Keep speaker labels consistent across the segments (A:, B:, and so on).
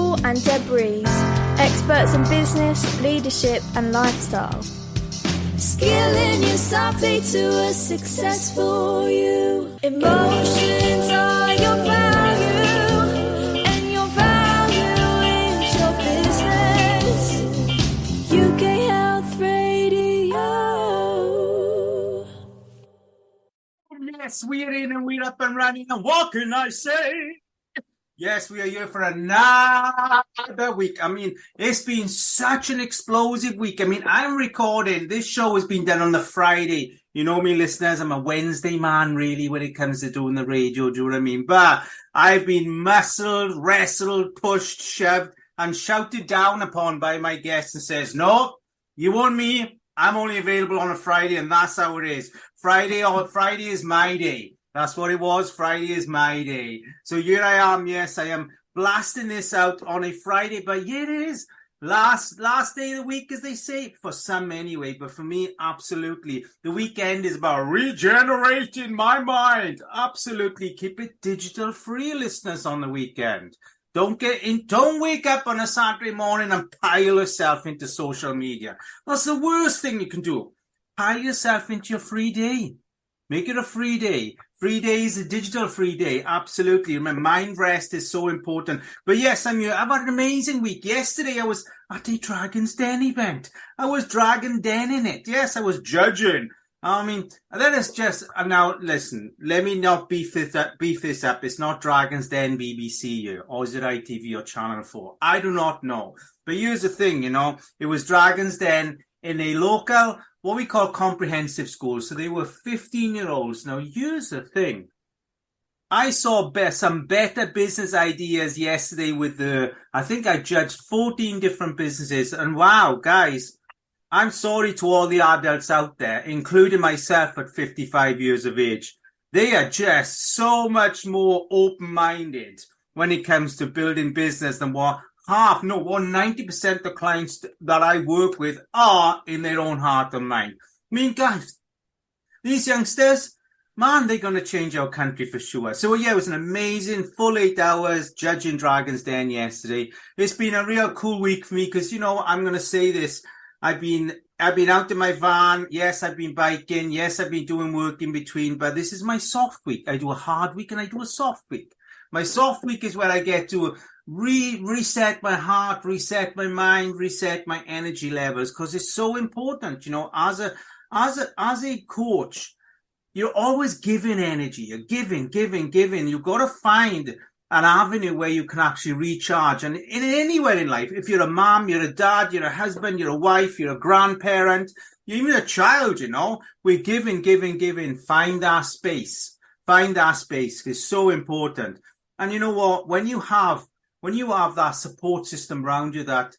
A: Paul and Deb Rees, experts in business, leadership and lifestyle. Skilling yourself to a successful you. Emotions are your value, and your value is your business. UK Health Radio.
B: Yes, we're in and we're up and running. And what can I say? Yes, we are here for another week. I mean, it's been such an explosive week. I mean, I'm recording. This show has been done on the Friday. You know me, listeners. I'm a Wednesday man, really, when it comes to doing the radio. Do you know what I mean? But I've been muscled, wrestled, pushed, shoved, and shouted down upon by my guest and says, no, you want me? I'm only available on a Friday, and that's how it is. Friday is my day. That's what it was. Friday is my day. So here I am. Yes, I am blasting this out on a Friday, but here it is. Last day of the week, as they say, for some anyway, but for me, absolutely. The weekend is about regenerating my mind. Absolutely. Keep it digital free, listeners, on the weekend. Don't wake up on a Saturday morning and pile yourself into social media. That's the worst thing you can do. Pile yourself into your free day. Make it a free day. Free day is a digital free day. Absolutely. Remember, mind rest is so important. But yes, I've had an amazing week. Yesterday, I was at a Dragon's Den event. I was Dragon Den in it. Yes, I was judging. I mean, let us just, now listen, let me not beef this up. It's not Dragon's Den BBC here, or is it ITV or Channel 4? I do not know. But here's the thing, it was Dragon's Den in a local, what we call comprehensive school. So they were 15-year-olds. Now, here's the thing. I saw some better business ideas yesterday I think I judged 14 different businesses. And wow, guys, I'm sorry to all the adults out there, including myself at 55 years of age. They are just so much more open-minded when it comes to building business than 90% of the clients that I work with are in their own heart and mind. I mean, guys, these youngsters, man, they're going to change our country for sure. So, yeah, it was an amazing full 8 hours judging Dragon's Den yesterday. It's been a real cool week for me because, I'm going to say this. I've been out in my van. Yes, I've been biking. Yes, I've been doing work in between. But this is my soft week. I do a hard week and I do a soft week. My soft week is where I get to reset my heart, reset my mind, reset my energy levels, because it's so important. As a coach, you're always giving energy. You're giving. You've got to find an avenue where you can actually recharge. And anywhere in life, if you're a mom, you're a dad, you're a husband, you're a wife, you're a grandparent, you're even a child, we're giving. Find that space. It's so important. And you know what? When you have that support system around you that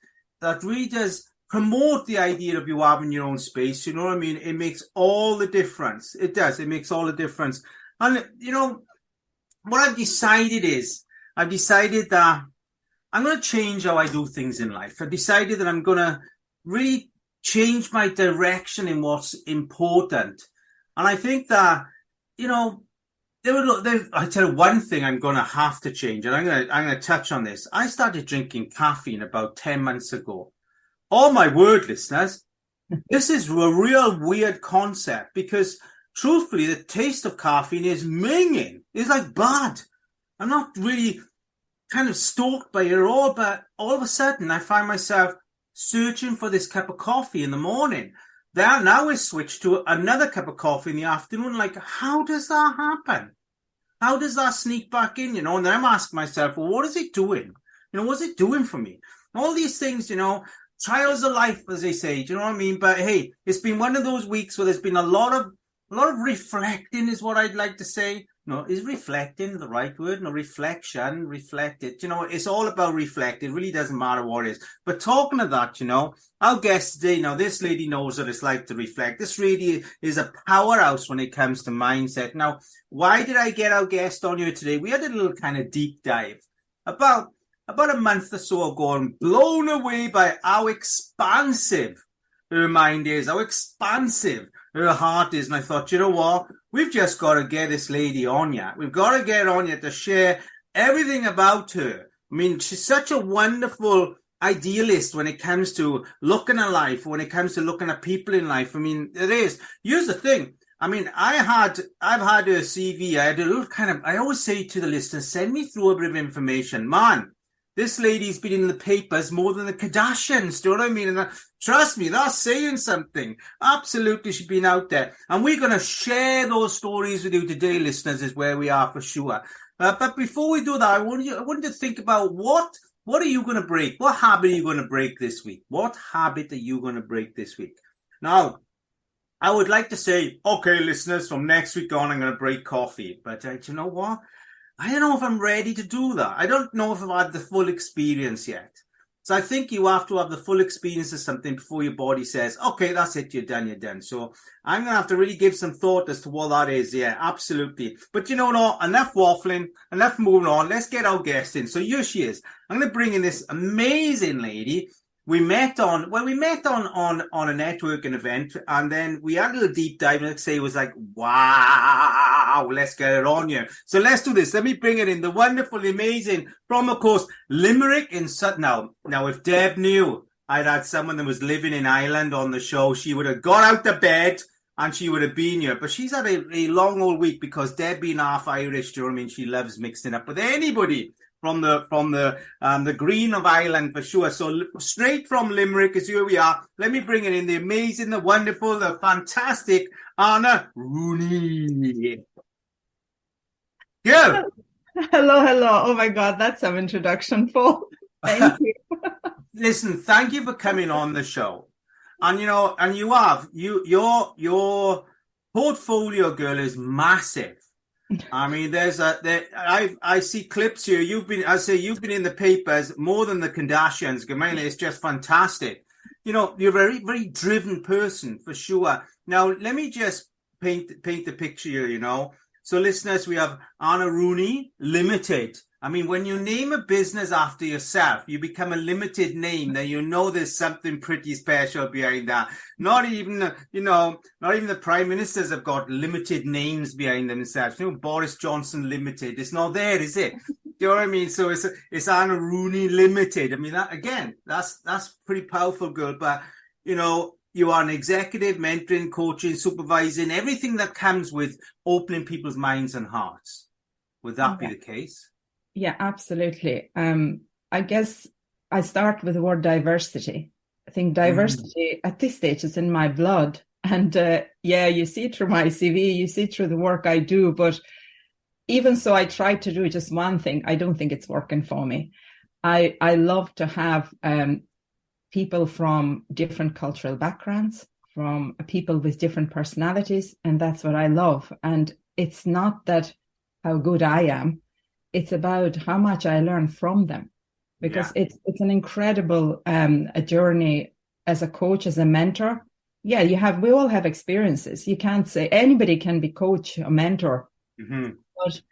B: really does promote the idea of you having your own space, you know what I mean? It makes all the difference. It does. It makes all the difference. And, what I've decided that I'm going to change how I do things in life. I've decided that I'm going to really change my direction in what's important. And I think that, I tell you one thing I'm going to have to change, and I'm going to touch on this. I started drinking caffeine about 10 months ago. Oh my word, listeners, this is a real weird concept because truthfully, the taste of caffeine is minging. It's like bad. I'm not really kind of stalked by it at all, but all of a sudden I find myself searching for this cup of coffee in the morning. Now we switch to another cup of coffee in the afternoon. Like, how does that happen? How does that sneak back in, And then I'm asking myself, well, what is it doing? What's it doing for me? All these things, trials of life, as they say, do you know what I mean? But hey, it's been one of those weeks where there's been a lot of reflecting is what I'd like to say. No, is reflecting the right word? No, reflection, reflected. It's all about reflect. It really doesn't matter what it is. But talking of that, our guest today, now this lady knows what it's like to reflect. This really is a powerhouse when it comes to mindset. Now, why did I get our guest on here today? We had a little kind of deep dive about a month or so ago and blown away by how expansive her mind is, how expansive her heart is. And I thought, you know what? We've just got to get this lady on ya. We've got to get on ya to share everything about her I mean, she's such a wonderful idealist when it comes to looking at life, when it comes to looking at people in life. I mean, it is. Here's the thing. I mean, I've had her CV. I had a little I always say to the listeners, send me through a bit of information. Man, this lady's been in the papers more than the Kardashians. Do you know what I mean? And trust me, that's saying something. Absolutely, she's been out there. And we're going to share those stories with you today, listeners, is where we are for sure. But before we do that, I want you to think about what are you going to break? What habit are you going to break this week? What habit are you going to break this week? Now, I would like to say, okay, listeners, from next week on, I'm going to break coffee. But you know what? I don't know if I'm ready to do that. I don't know if I've had the full experience yet. So I think you have to have the full experience of something before your body says, okay, that's it, you're done. So I'm going to have to really give some thought as to what that is. Yeah, absolutely. But you know what? Enough waffling, enough moving on. Let's get our guest in. So here she is. I'm going to bring in this amazing lady. We met on a networking event, and then we had a little deep dive, and let's say it was like, wow, let's get it on here. So let's do this. Let me bring it in. The wonderful, amazing, from, of course, Limerick in Sutton. Now, if Deb knew I'd had someone that was living in Ireland on the show, she would have got out of bed and she would have been here. But she's had a long old week because Deb being half Irish, do you know what I mean? She loves mixing up with anybody from the green of Ireland for sure. So straight from Limerick is here we are. Let me bring it in, the amazing, the wonderful, the fantastic Anna Rooney. Girl.
C: Hello. Oh my God, that's some introduction, Paul. Thank you.
B: Listen, thank you for coming on the show. And your portfolio, girl, is massive. I mean, I see clips here. You've been in the papers more than the Kardashians. Gamela, it's just fantastic. You know, you're a very, very driven person for sure. Now, let me just paint the picture here, you know. So listeners, we have Anna Rooney Limited. I mean, when you name a business after yourself, you become a limited name. Then you know there's something pretty special behind that. Not even the prime ministers have got limited names behind themselves. You know, Boris Johnson Limited. It's not there, is it? Do you know what I mean? So it's Anna Rooney Limited. I mean, that's pretty powerful, girl. But you know, you are an executive, mentoring, coaching, supervising, everything that comes with opening people's minds and hearts. Would that be the case?
C: Yeah, absolutely. I guess I start with the word diversity. I think diversity at this stage is in my blood. And you see it through my CV, you see it through the work I do. But even so, I try to do just one thing. I don't think it's working for me. I love to have people from different cultural backgrounds, from people with different personalities. And that's what I love. And it's not that how good I am. It's about how much I learn from them, because it's an incredible a journey as a coach, as a mentor. Yeah, we all have experiences. You can't say anybody can be coach or mentor. Mm-hmm. But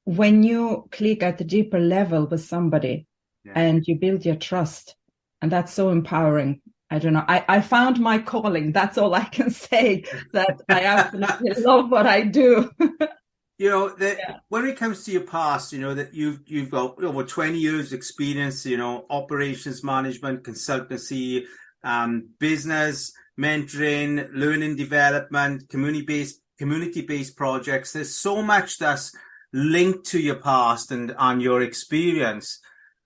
C: when you click at the deeper level with somebody and you build your trust, and that's so empowering. I don't know. I found my calling. That's all I can say, that I absolutely love what I do.
B: You know, when it comes to your past, you know, that you've got over 20 years experience, you know, operations management, consultancy, business, mentoring, learning development, community-based projects. There's so much that's linked to your past and your experience.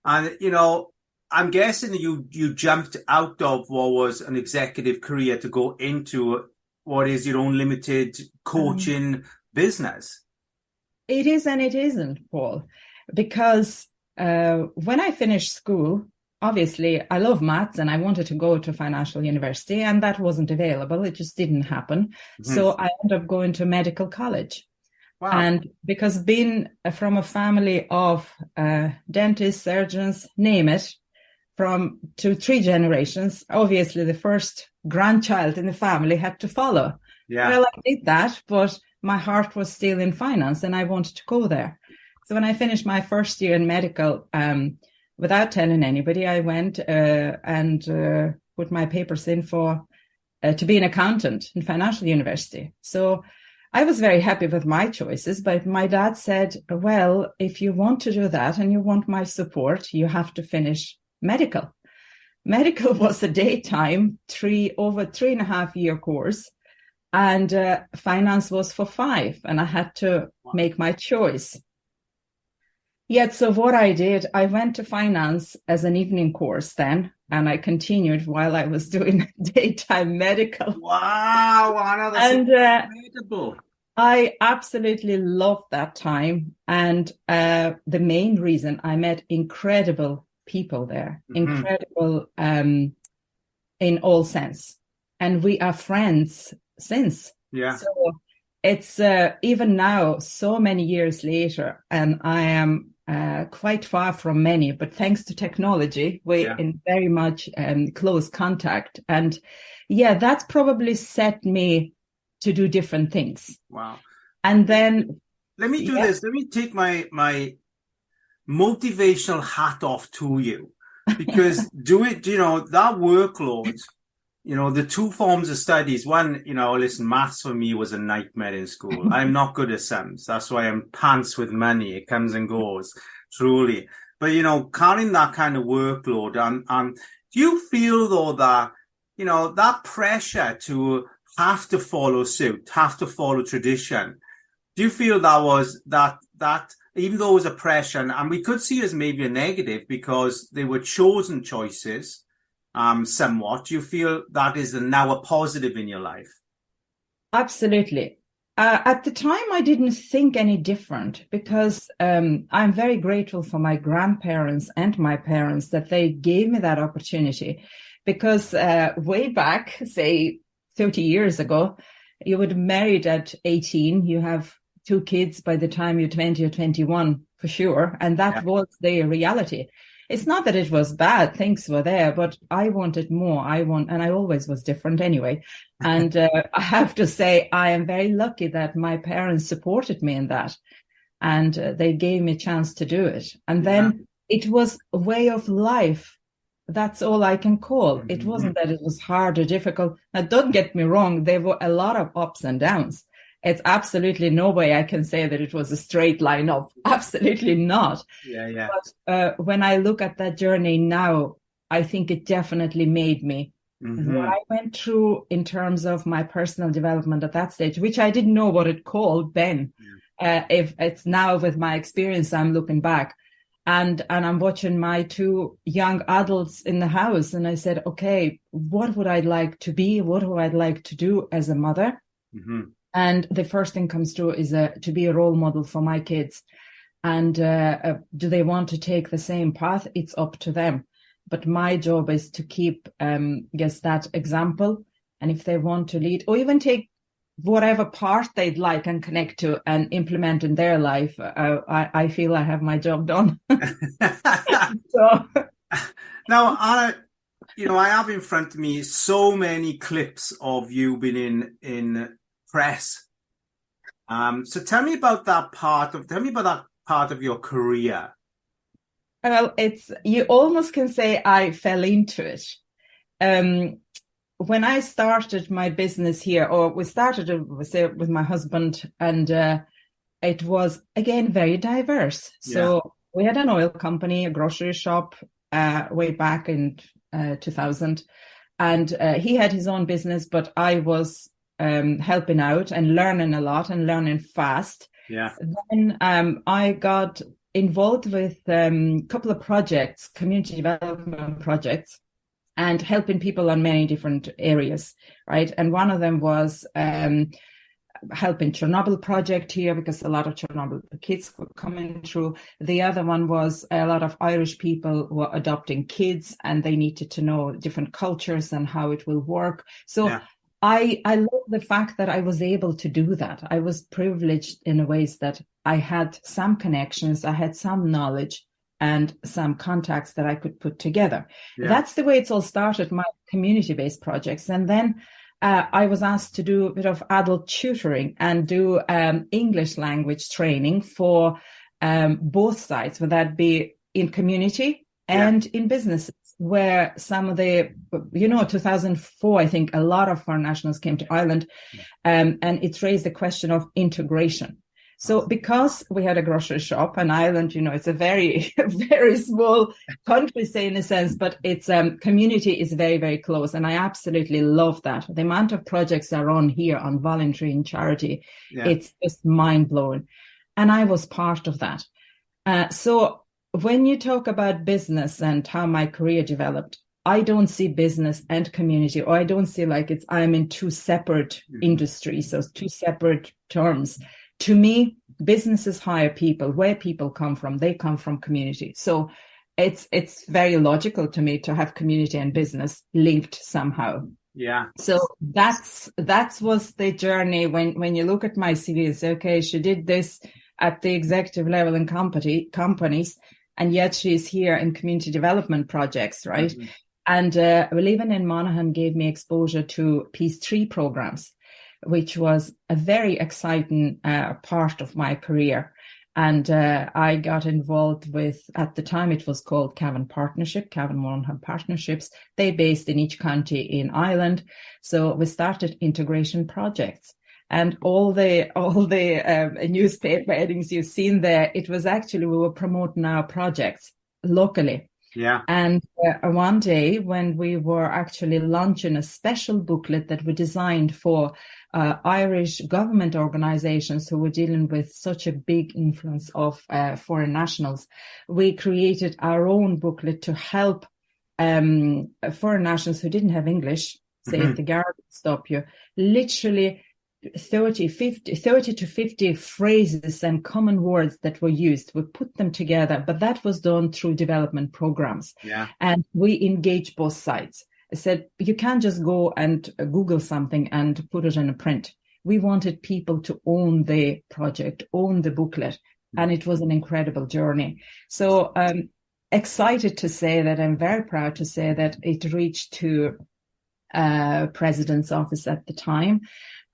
B: And, you know, I'm guessing you jumped out of what was an executive career to go into what is your own limited coaching business.
C: It is and it isn't, Paul, because when I finished school, obviously I love maths and I wanted to go to financial university, and that wasn't available. It just didn't happen. Mm-hmm. So I ended up going to medical college. Wow. And because being from a family of dentists, surgeons, name it, from 3 generations, obviously the first grandchild in the family had to follow. Yeah. Well, I did that, but my heart was still in finance and I wanted to go there. So when I finished my first year in medical, without telling anybody, I went and put my papers in for to be an accountant in financial university. So I was very happy with my choices, but my dad said, well, if you want to do that and you want my support, you have to finish medical. Medical was a daytime, over 3.5 year course, and finance was for 5, and I had to make my choice. Yet, so what I did, I went to finance as an evening course then, and I continued while I was doing daytime medical.
B: Wow, Anna, that's incredible.
C: I absolutely loved that time, and the main reason, I met incredible people there, incredible in all sense, and we are friends since.
B: Yeah.
C: So it's even now, so many years later, and I am quite far from many, but thanks to technology, we're in very much close contact, and that's probably set me to do different things.
B: Wow.
C: And then
B: let me do this. Let me take my motivational hat off to you, because that workload, the 2 forms of studies. One, listen, maths for me was a nightmare in school. I'm not good at sums. That's why I'm pants with money. It comes and goes, truly. But, carrying that kind of workload, and do you feel though that, that pressure to have to follow suit, have to follow tradition, do you feel that was that even though it was a pressure, and we could see it as maybe a negative because they were chosen choices, somewhat, do you feel that is now a positive in your life?
C: Absolutely. At the time, I didn't think any different, because I'm very grateful for my grandparents and my parents that they gave me that opportunity, because way back, say 30 years ago, you would have married at 18, you have 2 kids by the time you're 20 or 21 for sure. And that was the reality. It's not that it was bad, things were there, but I wanted more. And I always was different anyway. And I have to say, I am very lucky that my parents supported me in that. And they gave me a chance to do it. And then it was a way of life. That's all I can call. It wasn't that it was hard or difficult. Now, don't get me wrong. There were a lot of ups and downs. It's absolutely no way I can say that it was a straight line up. Absolutely not.
B: Yeah.
C: But when I look at that journey now, I think it definitely made me. What I went through in terms of my personal development at that stage, which I didn't know what it called then. If it's now with my experience, I'm looking back. And I'm watching my 2 young adults in the house. And I said, okay, what would I like to be? What would I like to do as a mother? And the first thing comes through is to be a role model for my kids. And do they want to take the same path? It's up to them. But my job is to keep, that example. And if they want to lead or even take whatever part they'd like and connect to and implement in their life, I feel I have my job done. So.
B: Now, Anna, I have in front of me so many clips of you being in press. So tell me about that part of your career.
C: Well, you almost can say I fell into it. When I started my business here, or we started with my husband, and it was, again, very diverse. So we had an oil company, a grocery shop, way back in 2000. And he had his own business, but I was helping out and learning a lot and learning fast. Then I got involved with a couple of projects, community development projects, and helping people on many different areas, right? And one of them was helping Chernobyl project here, because a lot of Chernobyl kids were coming through. The other one was a lot of Irish people were adopting kids, and they needed to know different cultures and how it will work. So I love the fact that I was able to do that. I was privileged in a ways that I had some connections, I had some knowledge and some contacts that I could put together. That's the way it's all started, my community-based projects. And then I was asked to do a bit of adult tutoring and do English language training for both sides, whether that be in community and in businesses where some of the, 2004, I think a lot of foreign nationals came to Ireland, and it's raised the question of integration. So because we had a grocery shop, and Ireland, it's a very, very small country, say in a sense, but its community is very, very close. And I absolutely love that. The amount of projects that are on here on voluntary and charity, it's just mind blowing. And I was part of that. So when you talk about business and how my career developed, I don't see business and community, or I don't see I'm in two separate industries, so two separate terms. To me, businesses hire people. Where people come from, they come from community. So it's very logical to me to have community and business linked somehow.
B: Yeah.
C: So that was the journey. When you look at my CV, it's okay, she did this at the executive level in companies, and yet she's here in community development projects, right? Mm-hmm. And living in Monaghan gave me exposure to Peace 3 programs, which was a very exciting part of my career. And I got involved with, at the time it was called Cavan Monaghan Partnerships. They based in each county in Ireland. So we started integration projects. And all the newspaper headings you've seen there, it was actually, we were promoting our projects locally.
B: Yeah.
C: And one day when we were actually launching a special booklet that we designed for Irish government organizations who were dealing with such a big influence of foreign nationals, we created our own booklet to help foreign nationals who didn't have English, say if the guard would stop you, literally 30 to 50 phrases and common words that were used. We put them together, but that was done through development programs.
B: Yeah.
C: And we engaged both sides. I said, you can't just go and Google something and put it in a print. We wanted people to own the project, own the booklet. And it was an incredible journey. So I'm excited to say that, I'm very proud to say that it reached to President's office at the time.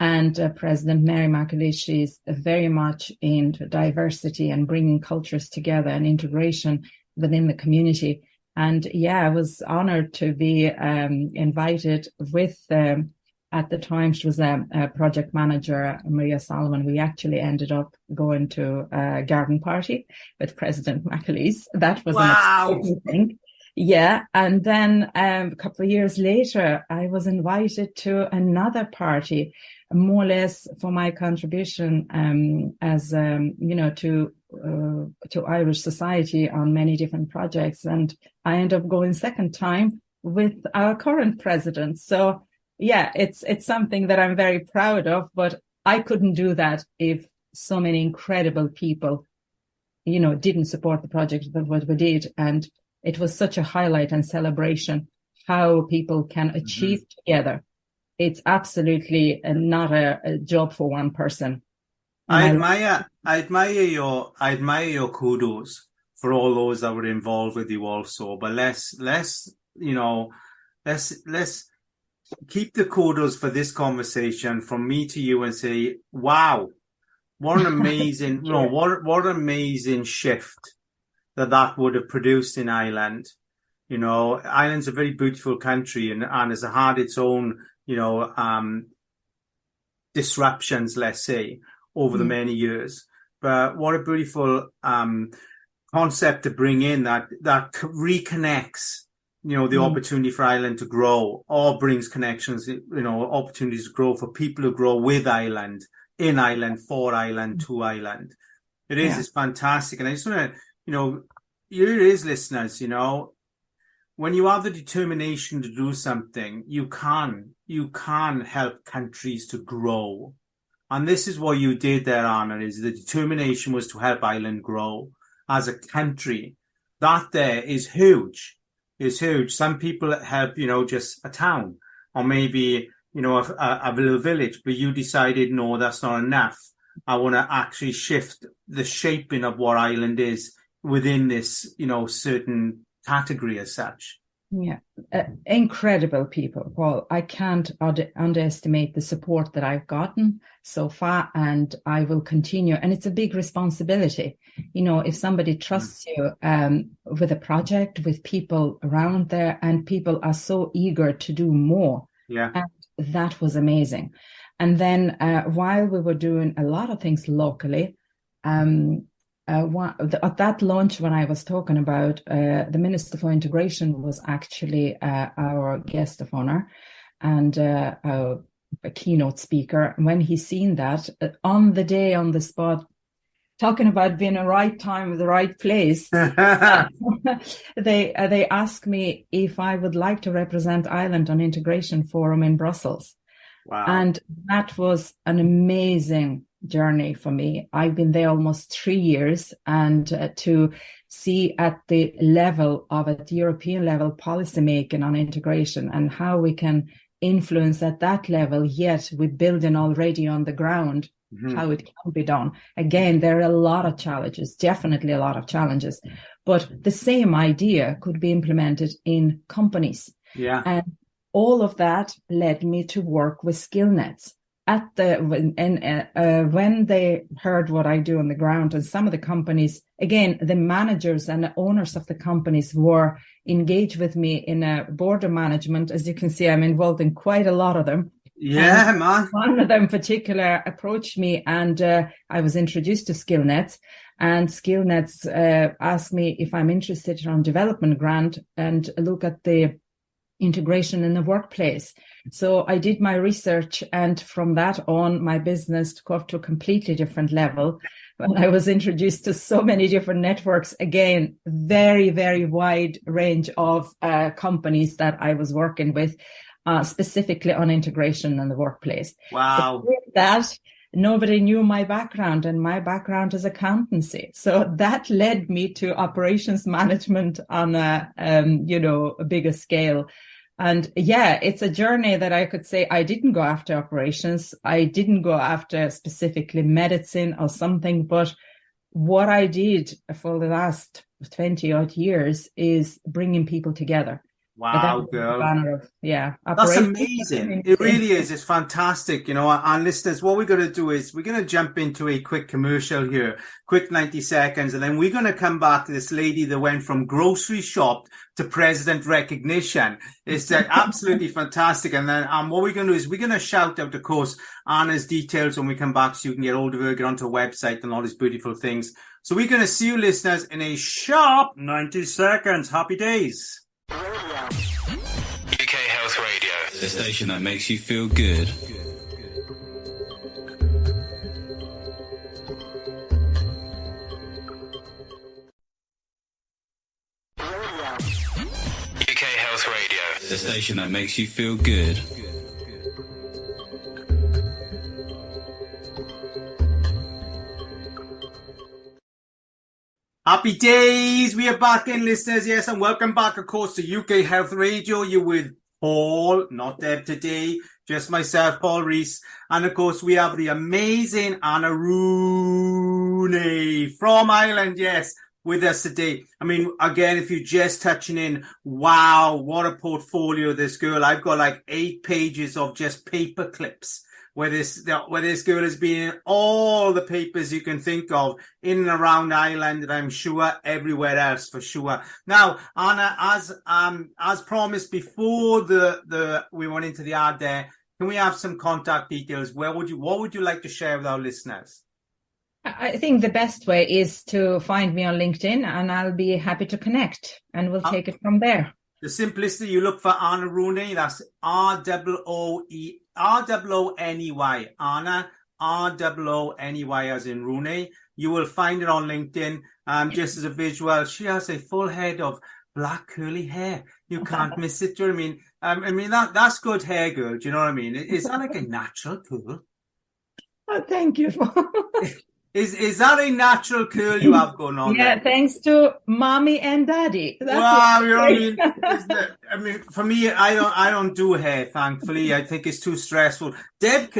C: And President Mary McAleese is very much into diversity and bringing cultures together and integration within the community. And I was honored to be invited with, at the time, she was a project manager, Maria Solomon. We actually ended up going to a garden party with President McAleese. That was an exciting thing. Yeah. And then a couple of years later, I was invited to another party, more or less for my contribution to Irish society on many different projects. And I ended up going second time with our current president. So it's something that I'm very proud of, but I couldn't do that if so many incredible people, didn't support the project that what we did. And it was such a highlight and celebration how people can achieve together. It's absolutely not a job for one person.
B: I admire your kudos for all those that were involved with you also. But let's keep the kudos for this conversation from me to you and say, wow, what an amazing, what an amazing shift that would have produced in Ireland. Ireland's a very beautiful country and has had its own, disruptions, let's say, over the many years. But what a beautiful concept to bring in that reconnects, the opportunity for Ireland to grow, or brings connections, opportunities to grow for people who grow with Ireland, in Ireland, for Ireland, to Ireland. It's fantastic. And I just want to, here it is, listeners, when you have the determination to do something, you can help countries to grow. And this is what you did there, Anna, is the determination was to help Ireland grow as a country. That there is huge. Some people help, just a town or maybe, a little village, but you decided, no, that's not enough. I want to actually shift the shaping of what Ireland is within this, certain category as such.
C: Yeah, incredible people, Paul. I can't underestimate the support that I've gotten so far, and I will continue. And it's a big responsibility. You know, if somebody trusts you with a project, with people around there, and people are so eager to do more.
B: Yeah.
C: And that was amazing. And then while we were doing a lot of things locally, at that launch when I was talking about, the Minister for Integration was actually our guest of honor and a keynote speaker. When he seen that on the day, on the spot, talking about being a right time, the right place, they asked me if I would like to represent Ireland on Integration Forum in Brussels.
B: Wow.
C: And that was an amazing journey for me. I've been there almost 3 years, and to see at the level of at the European level policy making on integration and how we can influence at that level, yet we're building already on the ground how it can be done. Again, there are a lot of challenges, definitely a lot of challenges, but the same idea could be implemented in companies.
B: Yeah.
C: And all of that led me to work with SkillNets. When they heard what I do on the ground, and some of the companies, again, the managers and the owners of the companies were engaged with me in a board of management. As you can see, I'm involved in quite a lot of them.
B: Yeah,
C: and
B: man.
C: One of them in particular approached me, and I was introduced to SkillNets. And SkillNets asked me if I'm interested in a development grant and look at the integration in the workplace. So I did my research, and from that on, my business took off to a completely different level. When I was introduced to so many different networks, again, very, very wide range of companies that I was working with, specifically on integration in the workplace.
B: Wow.
C: But with that, nobody knew my background, and my background is accountancy. So that led me to operations management on a bigger scale. And yeah, it's a journey that I could say I didn't go after operations. I didn't go after specifically medicine or something, but what I did for the last 20 odd years is bringing people together.
B: Wow, girl.
C: That's
B: amazing. It really is. It's fantastic. You know, and listeners, what we're going to do is we're going to jump into a quick commercial here, quick 90 seconds. And then we're going to come back to this lady that went from grocery shop to president recognition. It's absolutely fantastic. And then what we're going to do is we're going to shout out, of course, Anna's details when we come back, so you can get hold of her, get onto her website and all these beautiful things. So we're going to see you, listeners, in a sharp 90 seconds. Happy days.
D: UK Health Radio, the station that makes you feel good. UK Health Radio, the station that makes you feel good.
B: Happy days. We are back in, listeners. Yes, and welcome back, of course, to UK Health Radio. You're with Paul, not Deb today, just myself, Paul Rees. And, of course, we have the amazing Anna Rooney from Ireland, yes, with us today. I mean, again, if you're just touching in, wow, what a portfolio, this girl. I've got like 8 pages of just paper clips where this girl has been in all the papers you can think of in and around Ireland, and I'm sure everywhere else for sure. Now, Anna, as promised before we went into the ad there, can we have some contact details? What would you like to share with our listeners?
C: I think the best way is to find me on LinkedIn, and I'll be happy to connect, and we'll take it from there. The
B: simplicity, you look for Anna Rooney, that's R-O-O-N-E-Y, Anna, R-O-O-N-E-Y as in Rooney. You will find it on LinkedIn. Just as a visual, she has a full head of black curly hair. You can't miss it. Do you know what I mean? That's good hair, girl. Do you know what I mean? Is that like a natural curl?
C: Oh, thank you.
B: Is that a natural curl you have going on?
C: Yeah,
B: there?
C: Thanks to mommy and daddy.
B: That's wow, you know what I mean? For me, I don't do hair, thankfully. I think it's too stressful. Deb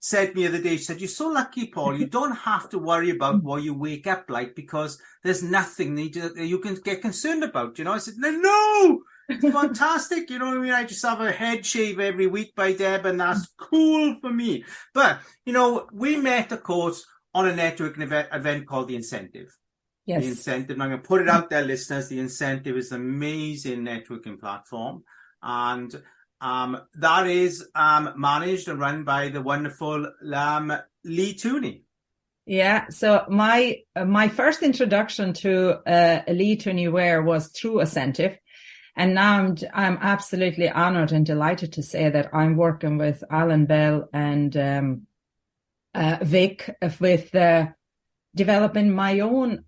B: said to me the other day, she said, "You're so lucky, Paul. You don't have to worry about what you wake up like because there's nothing you can get concerned about." You know, I said, "No, It's fantastic. You know what I mean? I just have a head shave every week by Deb, and that's cool for me. But, you know, we met, of course, on a networking event called The Incentive.
C: Yes.
B: The Incentive, I'm going to put it out there, listeners. The Incentive is an amazing networking platform. And that is managed and run by the wonderful Lee Tooney.
C: Yeah, so my first introduction to Lee Tooney Ware was through Ascentive, and now I'm absolutely honoured and delighted to say that I'm working with Alan Bell and Vic with developing my own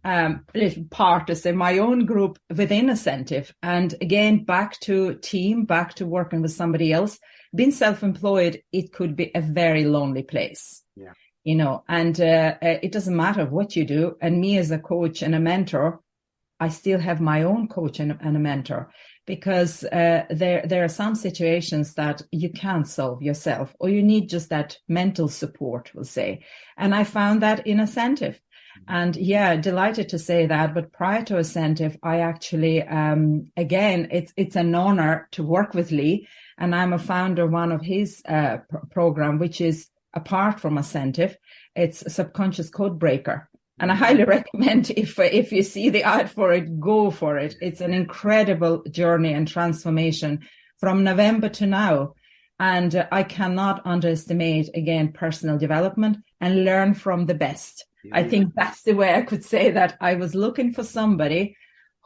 C: little part, as my own group within Ascentive, and again back to team, back to working with somebody else. Being self-employed, it could be a very lonely place.
B: Yeah.
C: You know, and it doesn't matter what you do. And me as a coach and a mentor, I still have my own coach and a mentor, because there are some situations that you can't solve yourself, or you need just that mental support, we'll say. And I found that in Ascentive. And yeah, delighted to say that. But prior to Ascentive, I actually, again, it's an honor to work with Lee. And I'm a founder of one of his program, which is apart from Ascentive. It's a Subconscious Code Breaker. And I highly recommend, if you see the ad for it, go for it. It's an incredible journey and transformation from November to now. And I cannot underestimate, again, personal development and learn from the best. Yeah. I think that's the way I could say that. I was looking for somebody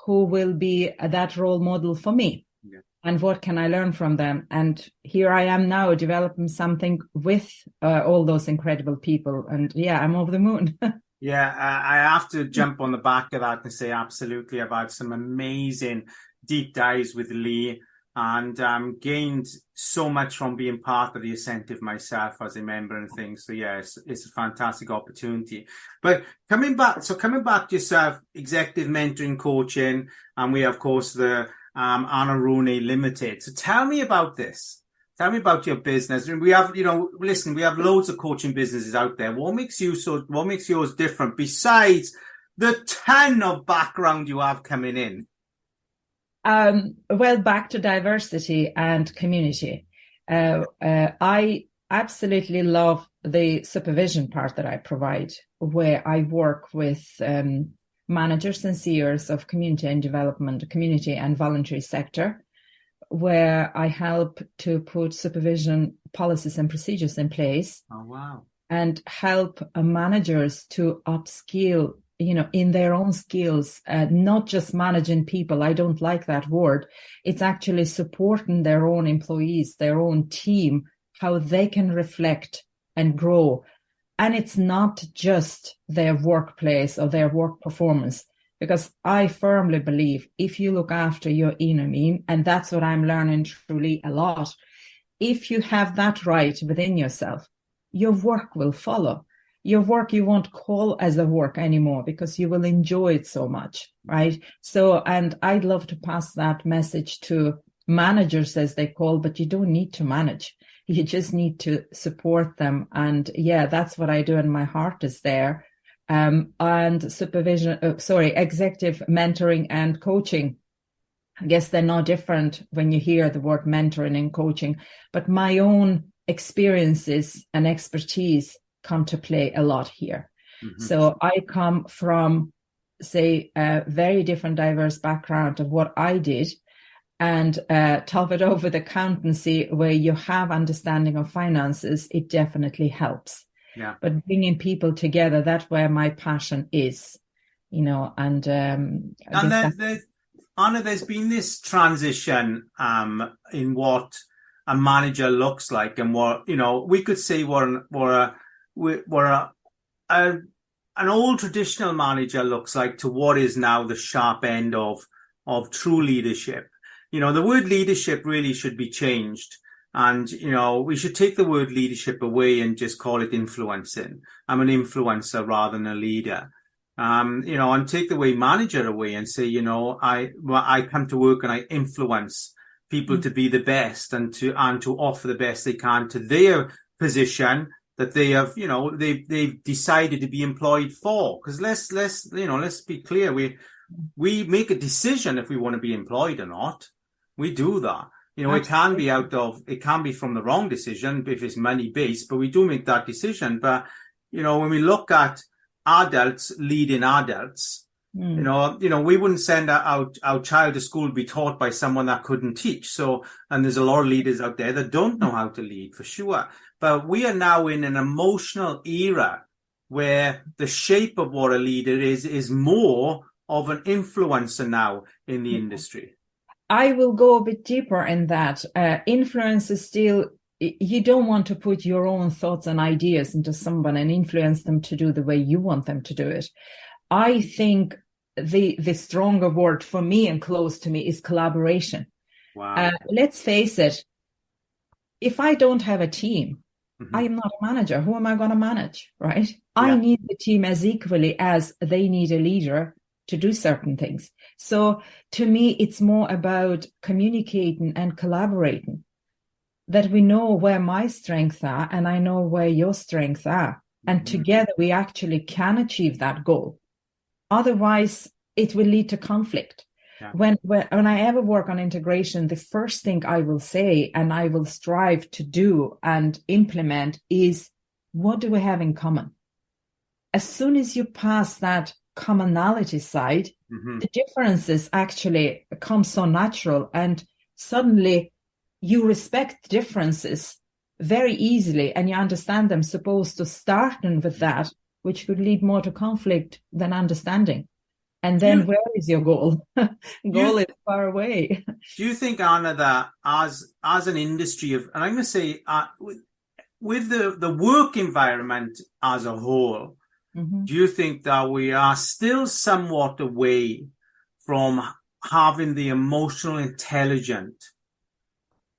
C: who will be that role model for me. Yeah. And what can I learn from them? And here I am now developing something with all those incredible people. And yeah, I'm over the moon.
B: Yeah, I have to jump on the back of that and say absolutely. I've had some amazing deep dives with Lee, and gained so much from being part of the Ascentive myself as a member and things. So yeah, it's a fantastic opportunity. But coming back to yourself, executive mentoring coaching, and we have, of course, the Anna Rooney Limited. So tell me about this. Tell me about your business. We have, we have loads of coaching businesses out there. What makes yours different besides the ton of background you have coming in?
C: Well, back to diversity and community. I absolutely love the supervision part that I provide, where I work with managers and CEOs of community and development, community and voluntary sector, where I help to put supervision policies and procedures in place.
B: Oh, wow.
C: And help managers to upskill, in their own skills, not just managing people. I don't like that word. It's actually supporting their own employees, their own team, how they can reflect and grow. And it's not just their workplace or their work performance. Because I firmly believe if you look after your inner being, and that's what I'm learning truly a lot, if you have that right within yourself, your work will follow. Your work you won't call as a work anymore, because you will enjoy it so much, right? So, and I'd love to pass that message to managers, as they call, but you don't need to manage. You just need to support them. And yeah, that's what I do, and my heart is there. And executive mentoring and coaching. I guess they're no different when you hear the word mentoring and coaching, but my own experiences and expertise come to play a lot here. Mm-hmm. So I come from, say, a very different, diverse background of what I did, and top it over with accountancy, where you have understanding of finances. It definitely helps.
B: Yeah.
C: But bringing people together, that's where my passion is, and
B: Anna, there's been this transition in what a manager looks like, and what, we could say what an old traditional manager looks like to what is now the sharp end of true leadership. The word leadership really should be changed. And, we should take the word leadership away and just call it influencing. I'm an influencer rather than a leader. And take the word manager away and say, I come to work and I influence people to be the best and to offer the best they can to their position that they have, they've decided to be employed for. Because let's be clear. We make a decision if we want to be employed or not. We do that. You know,
C: Absolutely.
B: it can be from the wrong decision if it's money based, but we do make that decision. But, you know, when we look at adults leading adults, you know, we wouldn't send our child to school to be taught by someone that couldn't teach. So, and there's a lot of leaders out there that don't know how to lead for sure. But we are now in an emotional era where the shape of what a leader is more of an influencer now in the industry.
C: I will go a bit deeper in that. Influence is still, you don't want to put your own thoughts and ideas into someone and influence them to do the way you want them to do it. I think the stronger word for me and close to me is collaboration.
B: Wow.
C: Let's face it, if I don't have a team, I am not a manager. Who am I going to manage, right? Yeah. I need the team as equally as they need a leader to do certain things. So to me, it's more about communicating and collaborating, that we know where my strengths are and I know where your strengths are. And together we actually can achieve that goal. Otherwise, it will lead to conflict. Yeah. When I ever work on integration, the first thing I will say and I will strive to do and implement is, what do we have in common? As soon as you pass that commonality side, the differences actually come so natural, and suddenly you respect differences very easily and you understand them, supposed to starting with that, which could lead more to conflict than understanding. And then where is your goal? Goal is far away.
B: Do you think, Anna, that as an industry of, and I'm going to say with the work environment as a whole, do you think that we are still somewhat away from having the emotional, intelligent,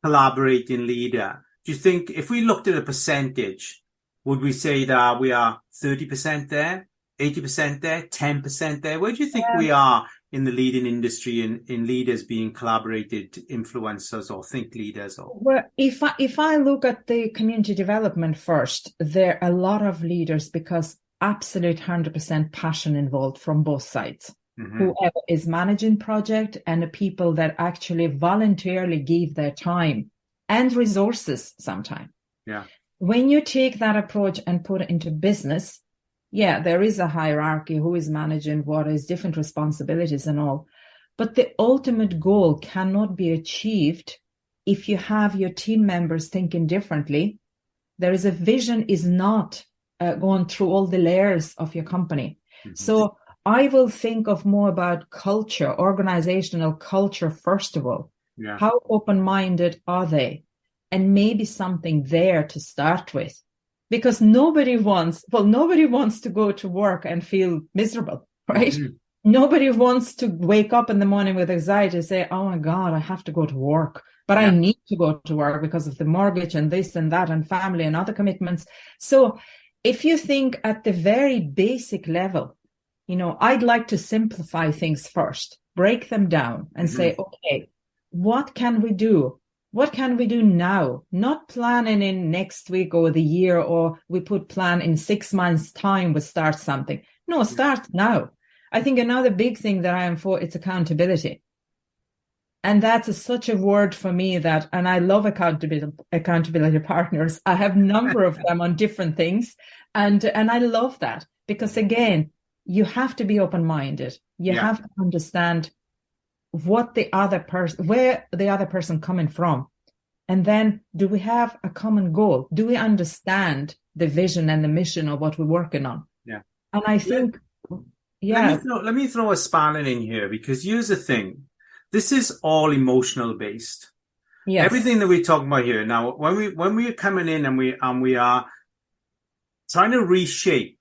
B: collaborating leader? Do you think if we looked at a percentage, would we say that we are 30% there, 80% there, 10% there? Where do you think we are in the leading industry in leaders being collaborated influencers or think leaders?
C: Well, if I look at the community development first, there are a lot of leaders because absolute 100% passion involved from both sides. Whoever is managing project and the people that actually voluntarily give their time and resources sometimes. Yeah. When you take that approach and put it into business, there is a hierarchy, who is managing what is different responsibilities and all. But the ultimate goal cannot be achieved if you have your team members thinking differently. There is a vision is not going through all the layers of your company. So I will think of more about culture, organizational culture, first of all. Yeah. How open-minded are they? And maybe something there to start with. Because nobody wants to go to work and feel miserable, right? Nobody wants to wake up in the morning with anxiety and say, oh my God, I have to go to work. But I need to go to work because of the mortgage and this and that and family and other commitments. So if you think at the very basic level, you know, I'd like to simplify things first, break them down and say, okay, what can we do? What can we do now? Not planning in next week or the year, or we put plan in 6 months' time, we start something. No, start now. I think another big thing that I am for, it's accountability. And that's such a word for me that, and I love accountability partners. I have a number of them on different things. And I love that because again, you have to be open-minded. You have to understand what the other person, where the other person coming from. And then do we have a common goal? Do we understand the vision and the mission of what we're working on? Yeah. And I think,
B: Let me throw a spanner in here, because here's the thing. This is all emotional based. Yes. Everything that we're talking about here. Now, when we are coming in and we are trying to reshape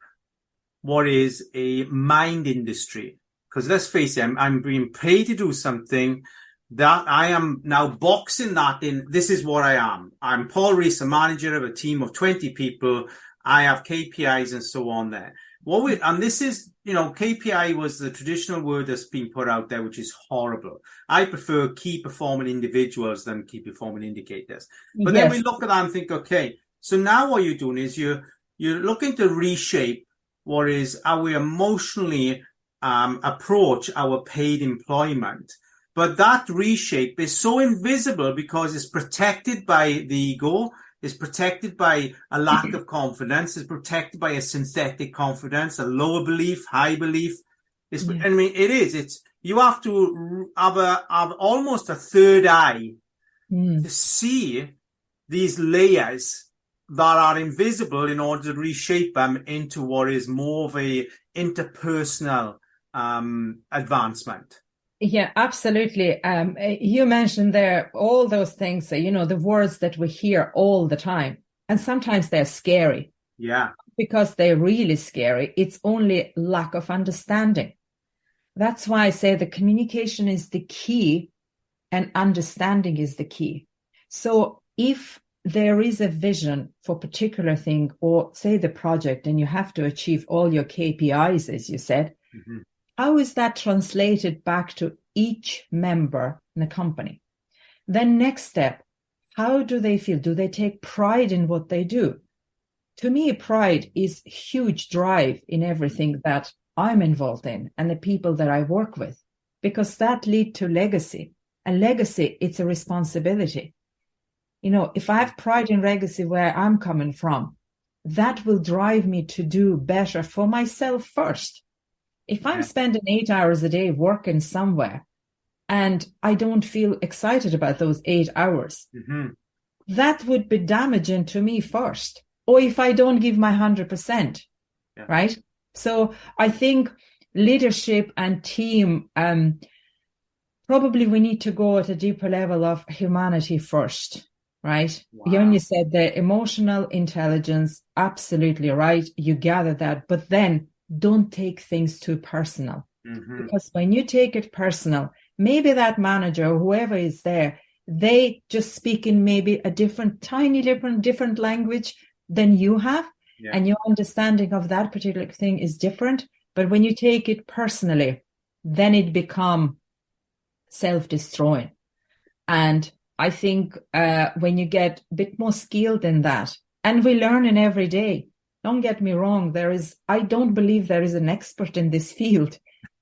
B: what is a mind industry, because let's face it, I'm being paid to do something that I am now boxing that in. This is what I am. I'm Paul Rees, a manager of a team of 20 people. I have KPIs and so on there. And this is, you know, KPI was the traditional word that's been put out there, which is horrible. I prefer key performing individuals than key performing indicators. But then we look at that and think, okay, so now what you're doing is you're looking to reshape what is how we emotionally approach our paid employment. But that reshape is so invisible because it's protected by the ego, it's protected by a lack of confidence, it's protected by a synthetic confidence, a lower belief, high belief. I mean, you have to have almost a third eye to see these layers that are invisible in order to reshape them into what is more of a interpersonal advancement.
C: Yeah, absolutely. You mentioned there all those things, the words that we hear all the time, and sometimes they're scary.
B: Yeah.
C: Because they're really scary. It's only lack of understanding. That's why I say the communication is the key and understanding is the key. So if there is a vision for a particular thing, or say the project, and you have to achieve all your KPIs, as you said, how is that translated back to each member in the company? Then next step, how do they feel? Do they take pride in what they do? To me, pride is huge drive in everything that I'm involved in and the people that I work with, because that lead to legacy. And legacy, it's a responsibility. If I have pride in legacy where I'm coming from, that will drive me to do better for myself first. If I'm spending 8 hours a day working somewhere and I don't feel excited about those 8 hours, that would be damaging to me first. Or if I don't give my 100%, right? So I think leadership and team, probably we need to go at a deeper level of humanity first, right?
B: Wow.
C: You only said the emotional intelligence, absolutely right. You gather that, but then don't take things too personal. Because when you take it personal, maybe that manager or whoever is there, they just speak in maybe a different language than you have. And your understanding of that particular thing is different. But when you take it personally, then it becomes self-destroying. And I think when you get a bit more skilled in that, and we learn in every day, don't get me wrong, I don't believe there is an expert in this field.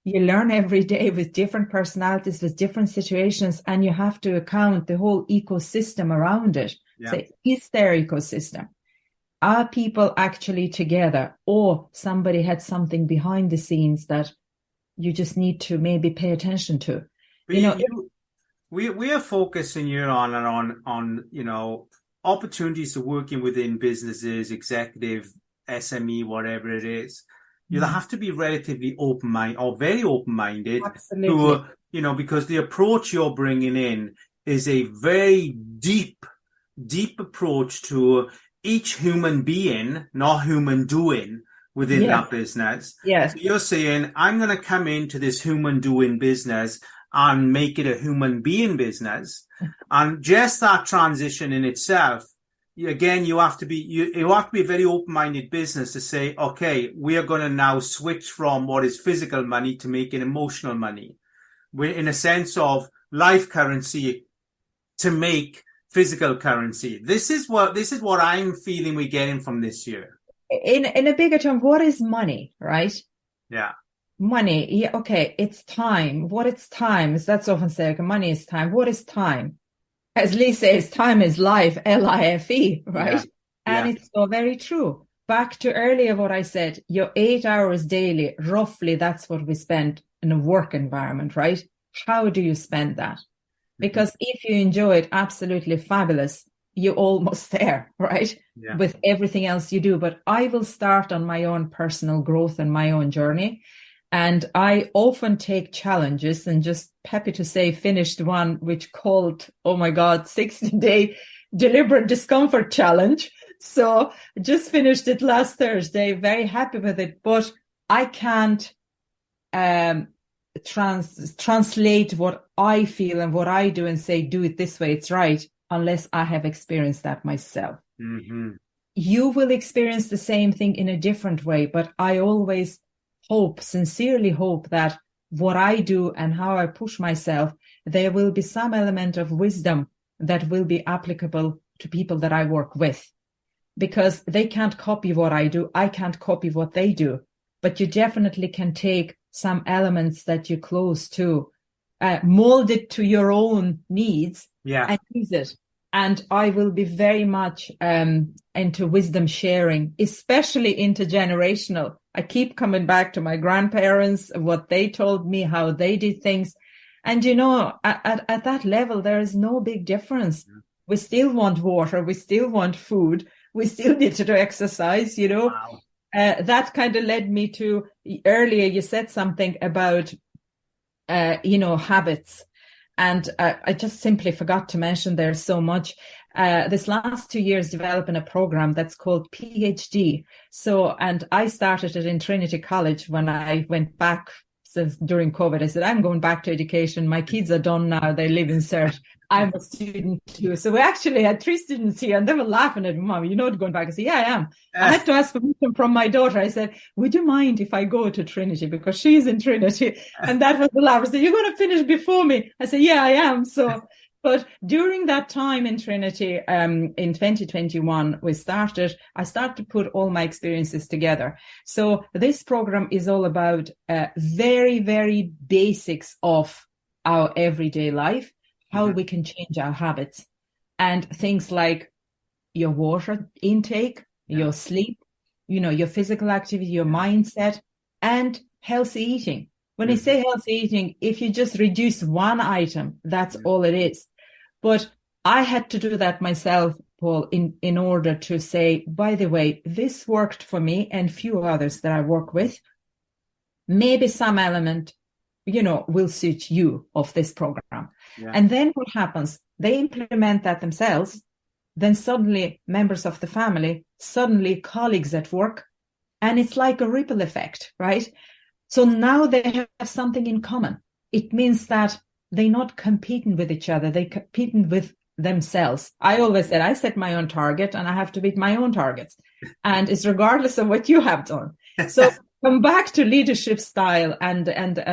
C: You learn every day with different personalities, with different situations, and you have to account the whole ecosystem around it. So is their ecosystem? Are people actually together, or somebody had something behind the scenes that you just need to maybe pay attention to?
B: We are focusing here on opportunities to working within businesses, executive, SME, whatever it is. You have to be relatively open-minded or very open-minded.
C: Absolutely.
B: Because the approach you're bringing in is a very deep approach to each human being, not human doing within that business.
C: Yes.
B: So you're saying, I'm going to come into this human doing business and make it a human being business. And just that transition in itself, again, you have to be a very open-minded business to say, okay, we are going to now switch from what is physical money to making emotional money. We're in a sense of life currency to make physical currency. This is what I'm feeling we're getting from this year.
C: In a bigger term, what is money, right?
B: Yeah.
C: Money. Yeah. Okay. It's time. What is time? That's often said, okay, money is time. What is time? As Lee says, time is life, LIFE, right?
B: Yeah.
C: And it's so very true. Back to earlier what I said, your 8 hours daily, roughly that's what we spend in a work environment, right? How do you spend that? Because if you enjoy it, absolutely fabulous, you're almost there, right?
B: Yeah.
C: With everything else you do. But I will start on my own personal growth and my own journey. And I often take challenges, and just happy to say finished one which called, 60-day deliberate discomfort challenge. So just finished it last Thursday, very happy with it. But I can't translate what I feel and what I do and say, do it this way, it's right, unless I have experienced that myself. You will experience the same thing in a different way, but I always sincerely hope that what I do and how I push myself, there will be some element of wisdom that will be applicable to people that I work with, because they can't copy what I do. I can't copy what they do, but you definitely can take some elements that you're close to mold it to your own needs
B: Yeah.
C: and use it. And I will be very much into wisdom sharing, especially intergenerational. I keep coming back to my grandparents, what they told me, how they did things. And, you know, at that level, there is no big difference. We still want water. We still want food. We still need to do exercise, you know.
B: Wow.
C: That kind of led me to, earlier you said something about, you know, habits. And I just simply forgot to mention there's so much. This last 2 years developing a program that's called PhD. So, and I started it in Trinity College when I went back since during COVID. I said, I'm going back to education. My kids are done now. They live in cert. I'm a student too. So we actually had 3 students here and they were laughing at me, Mom, you know, going back. I said, yeah, I am. I had to ask permission from my daughter. I said, would you mind if I go to Trinity? Because she's in Trinity. And that was the laugh. I said, you're going to finish before me. I said, yeah, I am. So, but during that time in Trinity, in 2021, I started to put all my experiences together. So this program is all about very, very basics of our everyday life, how we can change our habits, and things like your water intake, your sleep, you know, your physical activity, your mindset, and healthy eating. When I say healthy eating, if you just reduce one item, that's all it is. But I had to do that myself, Paul, in order to say, by the way, this worked for me and few others that I work with. Maybe some element, you know, will suit you of this program. Yeah. And then what happens? They implement that themselves. Then suddenly members of the family, suddenly colleagues at work, and it's like a ripple effect, right? So now they have something in common. It means that they're not competing with each other. They're competing with themselves. I always said, I set my own target and I have to beat my own targets. And it's regardless of what you have done. So come back to leadership style and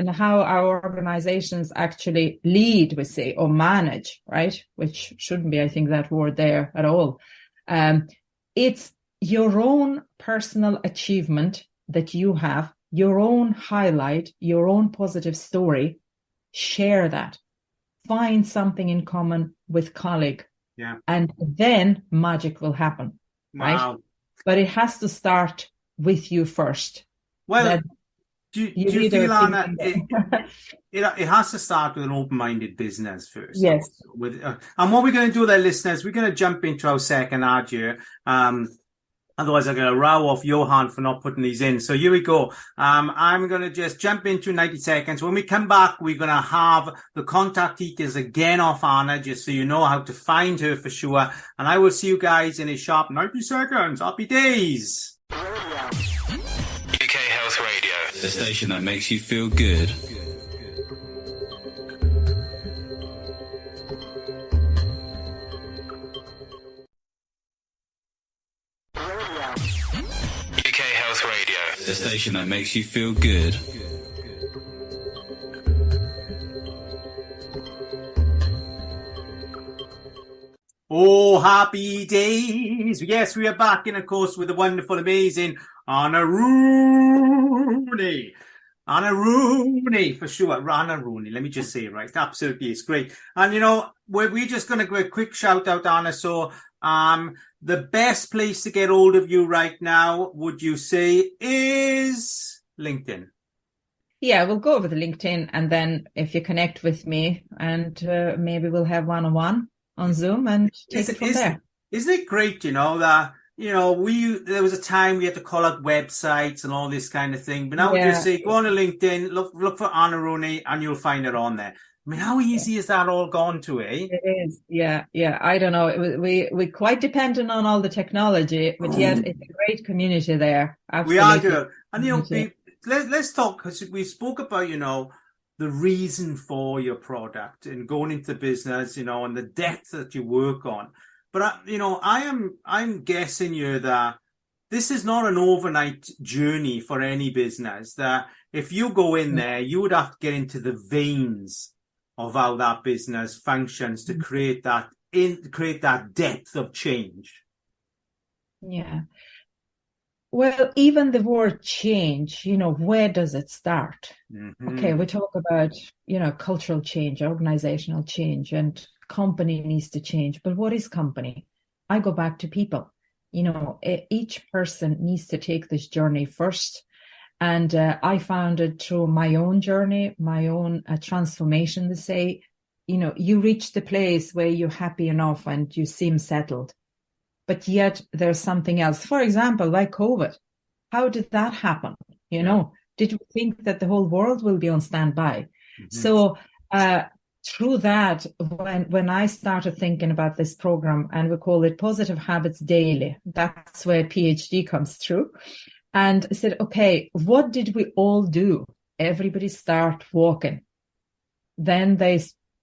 C: how our organizations actually lead, we say, or manage, right? Which shouldn't be, I think, that word there at all. It's your own personal achievement that you have, your own highlight, your own positive story. Share that. Find something in common with colleague. Yeah. And then magic will happen. Wow. Right? But it has to start with you first.
B: Well, do you feel, Anna, it has to start with an open-minded business first.
C: Yes.
B: And what we're going to do there, listeners, we're going to jump into our second ad here. Otherwise, I'm going to row off Johan for not putting these in. So here we go. I'm going to just jump into 90 seconds. When we come back, we're going to have the contact details again off Anna, just so you know how to find her for sure. And I will see you guys in a sharp 90 seconds. Happy days.
D: UK Health Radio, the station that makes you feel good. UK Health Radio, the station that makes you feel good.
B: Oh, happy days. Yes, we are back in, of course, with the wonderful, amazing Anna Rooney. Anna Rooney, for sure. Anna Rooney, let me just say it right. Absolutely, it's great. And, you know, we're just going to give a quick shout out, Anna. So, the best place to get hold of you right now, would you say, is LinkedIn?
C: Yeah, we'll go over the LinkedIn, and then if you connect with me, and maybe we'll have one-on-one on Zoom and take it from there.
B: Isn't it great, you know, that, you know, there was a time we had to call out websites and all this kind of thing, but now we just say, go on to LinkedIn, look for Anna Rooney, and you'll find it on there. I mean, how easy is that all gone to, eh?
C: It is, yeah. I don't know. We're quite dependent on all the technology, but yet it's a great community there. Absolutely. We
B: are good. And, you know, let's talk, because we spoke about, you know, the reason for your product and going into business, you know, and the depth that you work on. But, you know, I'm guessing you that this is not an overnight journey for any business, that if you go in there, you would have to get into the veins of how that business functions to create that depth of change.
C: Yeah. Well, even the word change, where does it start? Okay,
B: Mm-hmm.
C: we talk about, cultural change, organizational change, and company needs to change. But what is company? I go back to people. Each person needs to take this journey first. And I found it through my own journey, my own transformation to say, you reach the place where you're happy enough and you seem settled. But yet there's something else. For example, like COVID. How did that happen? Did we think that the whole world will be on standby?
B: Mm-hmm.
C: So through that, when I started thinking about this program, and we call it Positive Habits Daily, that's where PhD comes through. And I said, okay, what did we all do? Everybody start walking. Then they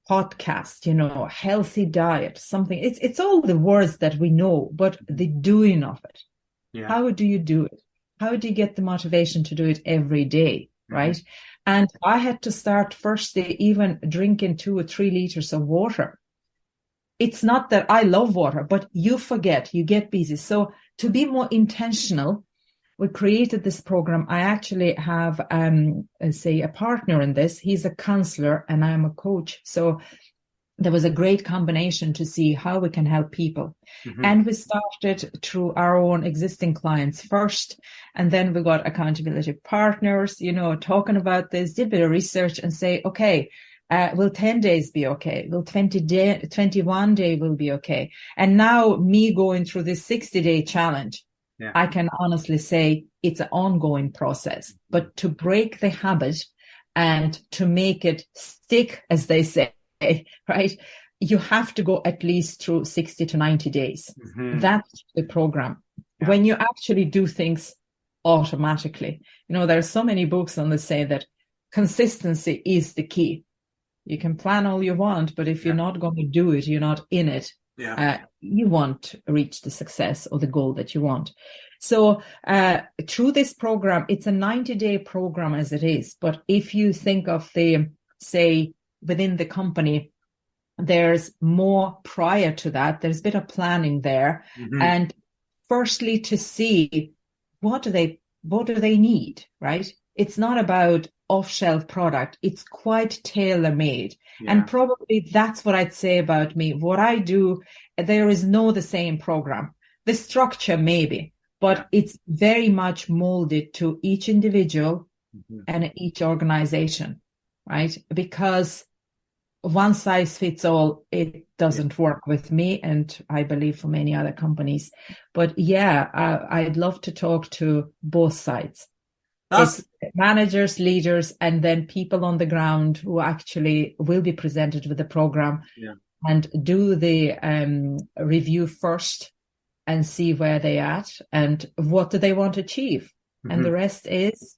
C: podcast, healthy diet, something. It's all the words that we know, but the doing of it.
B: Yeah.
C: How do you do it? How do you get the motivation to do it every day, right? And I had to start firstly even drinking 2 or 3 liters of water. It's not that I love water, but you forget, you get busy. So to be more intentional, we created this program. I actually have, a partner in this. He's a counselor and I'm a coach. So there was a great combination to see how we can help people. Mm-hmm. And we started through our own existing clients first. And then we got accountability partners, talking about this, did a bit of research and say, okay, will 10 days be okay? Will 21 day will be okay? And now me going through this 60-day challenge, yeah. I can honestly say it's an ongoing process, but to break the habit and to make it stick, as they say, right? You have to go at least through 60 to 90 days. Mm-hmm. That's the program. Yeah. When you actually do things automatically, there are so many books on this say that consistency is the key. You can plan all you want, but if you're not going to do it, you're not in it. Yeah. You won't reach the success or the goal that you want. So through this program, it's a 90-day program as it is. But if you think of within the company, there's more prior to that. There's a bit of planning there. Mm-hmm. And firstly, to see what do they need, right? It's not about off-shelf product. It's quite tailor-made. Yeah. And probably that's what I'd say about me. What I do, there is no the same program. The structure maybe, but it's very much molded to each individual and each organization, right? Because one size fits all, it doesn't work with me, and I believe for many other companies. But I'd love to talk to both sides. It's managers, leaders, and then people on the ground who actually will be presented with the program and do the review first and see where they're at and what do they want to achieve. Mm-hmm. And the rest is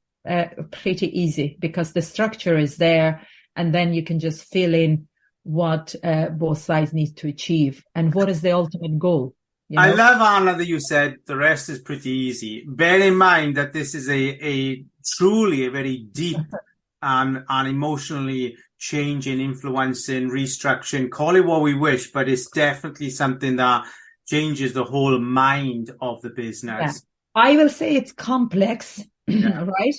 C: pretty easy because the structure is there, and then you can just fill in what both sides need to achieve and what is the ultimate goal.
B: I love, Anna, that you said the rest is pretty easy. Bear in mind that this is a truly a very deep and emotionally changing, influencing, restructuring, call it what we wish, but it's definitely something that changes the whole mind of the business.
C: Yeah. I will say it's complex, right?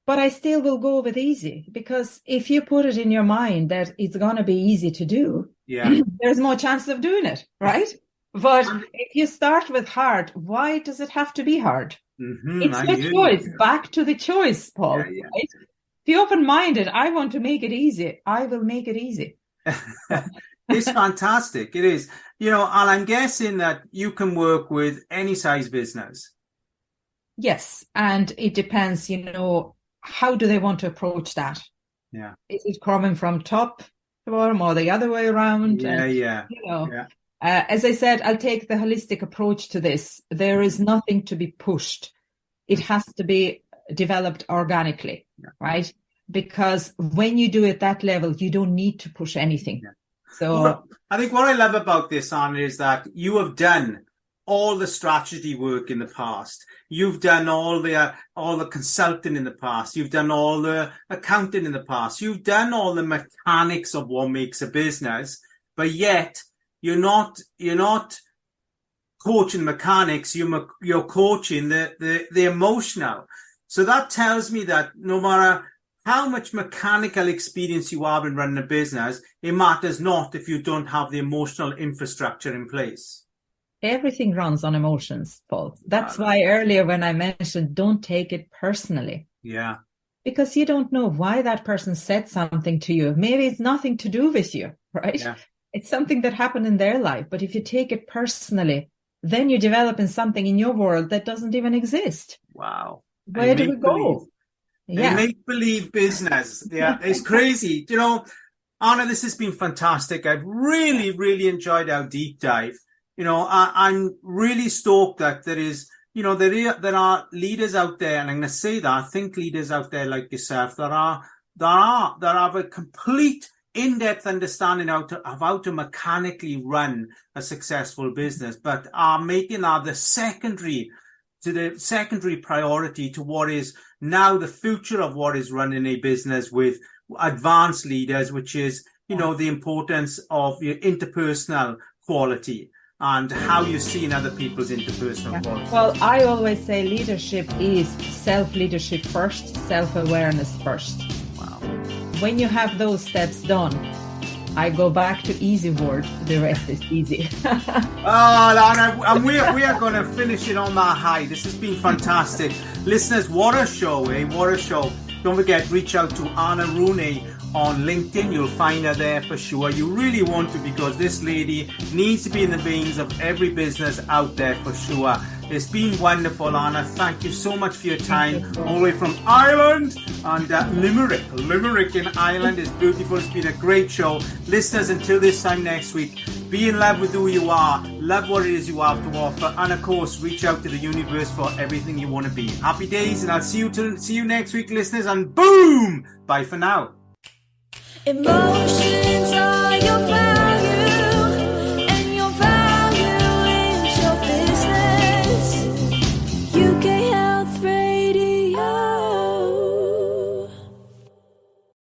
C: But I still will go with easy, because if you put it in your mind that it's going to be easy to do, there's more chance of doing it, right? But if you start with hard, why does it have to be hard? Mm-hmm, it's your choice. Back to the choice, Paul. Right? If you're open-minded, I want to make it easy. I will make it easy.
B: It's fantastic. It is. And I'm guessing that you can work with any size business.
C: Yes. And it depends, how do they want to approach that? Yeah. Is it coming from top to bottom or the other way around? As I said, I'll take the holistic approach to this. There is nothing to be pushed. It has to be developed organically, right? Because when you do it at that level, you don't need to push anything. Yeah. So
B: I think what I love about this, Anna, is that you have done all the strategy work in the past. You've done all the consulting in the past. You've done all the accounting in the past. You've done all the mechanics of what makes a business, but yet you're not coaching mechanics, you're coaching the emotional. So that tells me that no matter how much mechanical experience you have in running a business, it matters not if you don't have the emotional infrastructure in place.
C: Everything runs on emotions, Paul. That's why earlier when I mentioned don't take it personally.
B: Yeah.
C: Because you don't know why that person said something to you. Maybe it's nothing to do with you, right? Yeah. It's something that happened in their life. But if you take it personally, then you're developing something in your world that doesn't even exist.
B: Wow.
C: Where do we go?
B: Yeah. Make-believe business. Yeah, it's crazy. You know, Anna, this has been fantastic. I've really, really enjoyed our deep dive. You know, I'm really stoked that there is, you know, there are leaders out there, and I'm going to say that, I think leaders out there like yourself that have a complete in-depth understanding of how to mechanically run a successful business, but are making that the secondary priority to what is now the future of what is running a business with advanced leaders, which is, you know, the importance of your interpersonal quality and how you're seeing other people's interpersonal quality.
C: Well, I always say leadership is self-leadership first, self-awareness first.
B: Wow.
C: When you have those steps done, I go back to easy word. The rest is easy.
B: Lana, and we are going to finish it on that high. This has been fantastic. Listeners, what a show, eh? What a show. Don't forget, reach out to Anna Rooney on LinkedIn. You'll find her there for sure. You really want to, because this lady needs to be in the veins of every business out there for sure. It's been wonderful, Anna. Thank you so much for your time, all the way from Ireland and Limerick in Ireland is beautiful. It's been a great show. Listeners, until this time next week, be in love with who you are, love what it is you have to offer, and of course, reach out to the universe for everything you want to be. Happy days, and I'll see you next week, listeners, and boom! Bye for now.
A: Emotion.